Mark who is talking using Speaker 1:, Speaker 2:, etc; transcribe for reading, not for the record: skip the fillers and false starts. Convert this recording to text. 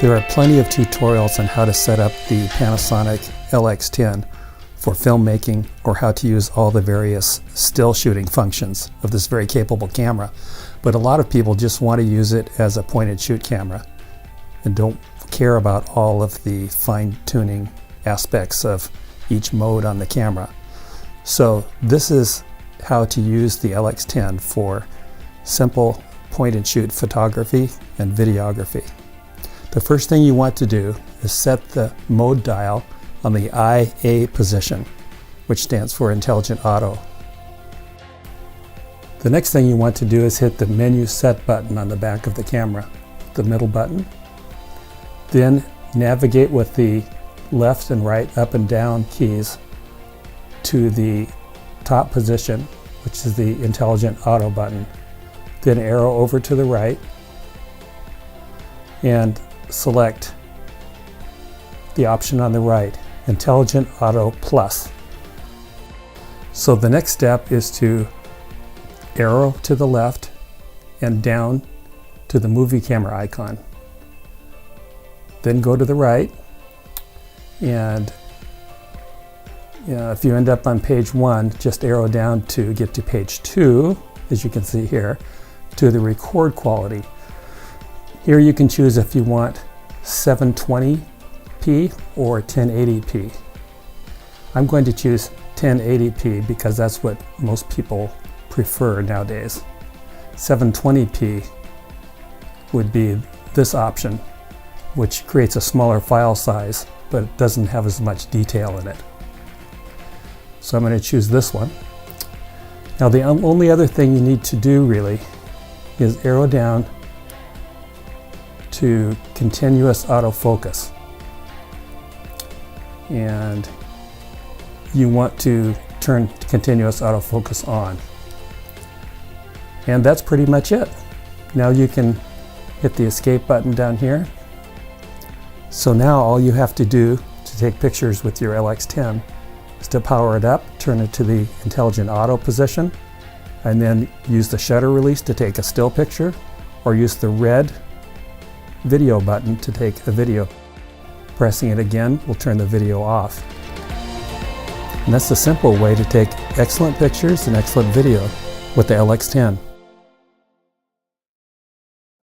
Speaker 1: There are plenty of tutorials on how to set up the Panasonic LX10 for filmmaking, or how to use all the various still shooting functions of this very capable camera. But a lot of people just want to use it as a point and shoot camera and don't care about all of the fine-tuning aspects of each mode on the camera. So this is how to use the LX10 for simple point and shoot photography and videography. The first thing you want to do is set the mode dial on the IA position, which stands for Intelligent Auto. The next thing you want to do is hit the menu set button on the back of the camera, the middle button. Then navigate with the left and right, up and down keys to the top position, which is the Intelligent Auto button. Then arrow over to the right and select the option on the right, Intelligent Auto Plus. So the next step is to arrow to the left and down to the movie camera icon. Then go to the right, and if you end up on page 1, just arrow down to get to page 2, as you can see here, to the record quality. Here you can choose if you want 720p or 1080p. I'm going to choose 1080p because that's what most people prefer nowadays. 720p would be this option, which creates a smaller file size, but it doesn't have as much detail in it. So I'm going to choose this one. Now the only other thing you need to do really is arrow down to continuous autofocus. And you want to turn continuous autofocus on. And that's pretty much it. Now you can hit the escape button down here. So now all you have to do to take pictures with your LX10 is to power it up, turn it to the Intelligent Auto position, and then use the shutter release to take a still picture, or use the red video button to take a video. Pressing it again will turn the video off. And that's the simple way to take excellent pictures and excellent video with the LX10.